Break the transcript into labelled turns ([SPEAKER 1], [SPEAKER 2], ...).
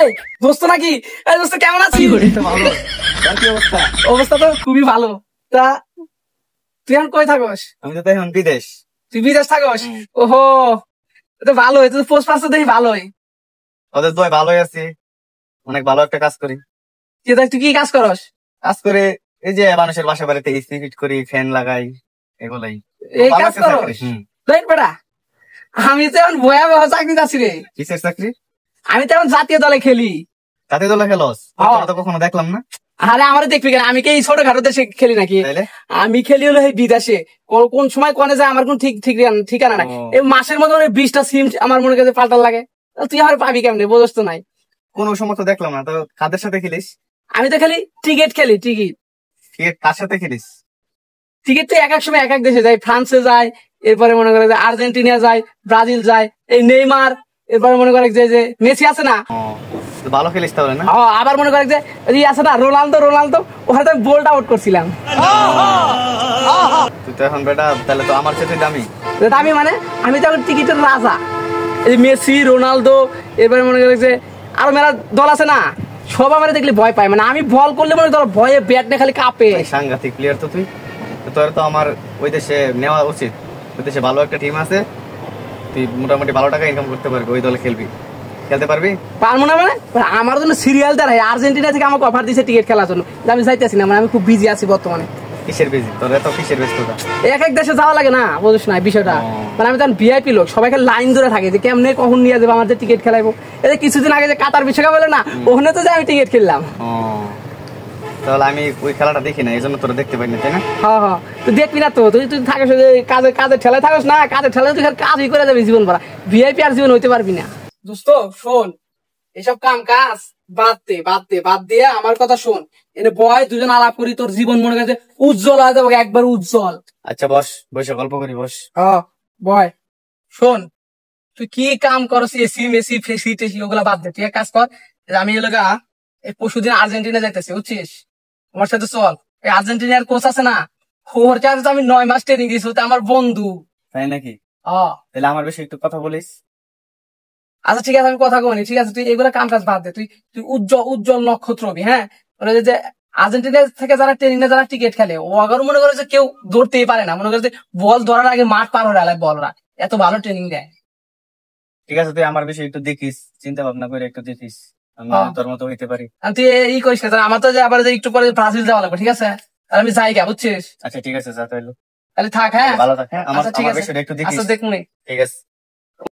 [SPEAKER 1] এই দোস্ত নাকি? এই দোস্ত কেমন আছিস? অবস্থা তো খুবই ভালো। তা তুই এখন কই থাকস?
[SPEAKER 2] আমি তো এখন বিদেশ।
[SPEAKER 1] তুই বিদেশ থাকস? ওহো, এটা ভালোই, তুই পোস্ট পাস দেখি ভালোই।
[SPEAKER 2] ওদের তো ভালোই আছি, অনেক ভালো একটা কাজ করি।
[SPEAKER 1] তুই কি কাজ করস?
[SPEAKER 2] কাজ করে এই যে মানুষের বাসা বাড়িতে এসি ফিট করি, ফ্যান লাগাই, এগুলাই।
[SPEAKER 1] এই
[SPEAKER 2] ভালো
[SPEAKER 1] কাজ
[SPEAKER 2] একটা
[SPEAKER 1] করস?
[SPEAKER 2] চাকরি।
[SPEAKER 1] দেখ বেটা, আমি তো এখন ভয়াবহ চাকরি আছি রে।
[SPEAKER 2] কিসের চাকরি?
[SPEAKER 1] আমি তো এখন জাতীয় দলে খেলি।
[SPEAKER 2] তাতে দলে খেলোস?
[SPEAKER 1] হ্যাঁ।
[SPEAKER 2] তো কখনো দেখলাম না।
[SPEAKER 1] আরে আমার দেখবি কেন, আমি কি এই ছোটখাটো দেশে খেলি নাকি?
[SPEAKER 2] তাইলে
[SPEAKER 1] আমি খেলি হলো এই বিদেশে। কোন সময় কোনে যায় আমার কোন ঠিকানা নাই। এই মাসের মধ্যে 20টা সিম আমার মনে কাছে পাল্টার লাগে। তুই আমার পাবি কেমনে, বোঝস তো নাই।
[SPEAKER 2] কোন সময় তো দেখলাম না। তো কাদের সাথে খেলিস?
[SPEAKER 1] আমি তো খেলি টিকিট খেলি, টিকিট।
[SPEAKER 2] কার সাথে খেলিস?
[SPEAKER 1] টিকিট তো এক এক সময় এক এক দেশে যায়, ফ্রান্সে যায়, এরপরে মনে করে যে আর্জেন্টিনা যায়, ব্রাজিল যায়, এই নেইমার, এরপরে মনে করে যে মেসি আছে না,
[SPEAKER 2] তো ভালো খেলিস তাহলে না?
[SPEAKER 1] আবার মনে করে যে আছে না রোনালদো, ওখানে আমি বোল্ড আউট করছিলাম।
[SPEAKER 2] তুই তো এখন বেটা তাহলে তো আমার সাথে দামি।
[SPEAKER 1] আমি মানে আমি তো এখন টিকিটের রাজা। এই মেসি, রোনালদো, এরপরে মনে করে যে আরো মেলা দল আছে না, সব আমার দেখলে ভয় পায়। মানে আমি বল করলে মনে ধর ভয়ে ব্যাট নিয়ে খালি কাঁপে।
[SPEAKER 2] সাংঘাতিক প্লেয়ার তো তুই। তোর তো আমার ওই দেশে নেওয়া উচিত। ওই দেশে ভালো একটা টিম আছে, তুই মোটামুটি ভালো টাকা ইনকাম করতে পারবি। ওই দলে খেলতে পারবি?
[SPEAKER 1] পারবো না মানে? আমার জন্য সিরিয়াল দাঁড়ায়, আর্জেন্টিনা থেকে আমাকে অফার দিয়েছে টিকিট খেলার জন্য। আমি যাইতেছি না, মানে আমি খুব বিজি আছি বর্তমানে।
[SPEAKER 2] কিসের বিজি? তোর এত কিসের ব্যস্ততা?
[SPEAKER 1] এক এক দেশে যাওয়া লাগে না, বুঝিস না বিষয়টা। মানে আমি তখন ভিআইপি লোক, সবাইকে লাইন ধরে থাকে যে কেমনে কখন নিয়ে যাবো আমাদের টিকিট খেলাইবো। এই কিছুদিন আগে যে কাতার বিশ্বকাপ হলো না, ওখানে তো যে আমি টিকিট খেললাম।
[SPEAKER 2] তাহলে আমি ওই খেলাটা দেখি না, এই জন্য তোরা দেখতে পাই না, তাই না?
[SPEAKER 1] হ্যাঁ, তুই দেখবি না তো, তুই থাকিস কাজের ঠেলায় থাকস না, কাজের ঠেলায় তুই কাজই করে যাবি জীবন ভরা। ভিআইপি আর জীবন হইতে পারবি না। দোস্ত শোন, এসব কাজ বাদ দিয়ে আমার কথা শোন। এনে বয় দুজন আলাপ করি, তোর জীবন মনে কাছে উজ্জ্বল হয়ে যাবে, একবার উজ্জ্বল।
[SPEAKER 2] আচ্ছা বস, বসে গল্প করি, বস।
[SPEAKER 1] বয় শোন, তুই কি কাম করস, এসি মেসি ফেসি টেসি ওগুলা বাদ দে। তুই এক কাজ কর, আমি এলাকা এই পরশুদিন আর্জেন্টিনা যাইতেছি, বুঝছিস? আমার সাথে চল। এই আর্জেন্টিনার কোচ আছে না, ওর কাছে আমি 9 মাস ট্রেনিং দিয়েছি, ওটা আমার বন্ধু।
[SPEAKER 2] তাই নাকি? তাহলে আমার বেশি একটু কথা বলিস।
[SPEAKER 1] আচ্ছা ঠিক আছে, আমি কথা কইনি, ঠিক আছে? তুই এগুলা কাজ বাদ দে, তুই উজ্জ্বল নক্ষত্র হবি। হ্যাঁ, যে আর্জেন্টিনা থেকে যারা ট্রেনিং যারা টিকিট খেলে, ও আগে মনে করে যে কেউ ধরতেই পারে না, মনে করে যে বল ধরার আগে মাঠ পার হয়ে আলায় বলরা, এত ভালো ট্রেনিং দেয়।
[SPEAKER 2] ঠিক আছে, তুই আমার বেশি একটু দেখিস, চিন্তা ভাবনা করে একটু দেখিস, আমি তোর মতো হইতে পারি।
[SPEAKER 1] তুই এই করিস না, আমার তো যে আবার একটু পরে ব্রাজিল যাওয়া লাগবে, ঠিক আছে? তাহলে আমি যাই গা, বুঝছিস?
[SPEAKER 2] আচ্ছা ঠিক আছে, যা তাহলে।
[SPEAKER 1] তাহলে থাক। হ্যাঁ
[SPEAKER 2] ভালো থাক। হ্যাঁ, আমার
[SPEAKER 1] ঠিক আছে,
[SPEAKER 2] বিষয়টা একটু দেখিস।
[SPEAKER 1] আচ্ছা দেখুন।
[SPEAKER 2] ঠিক আছে।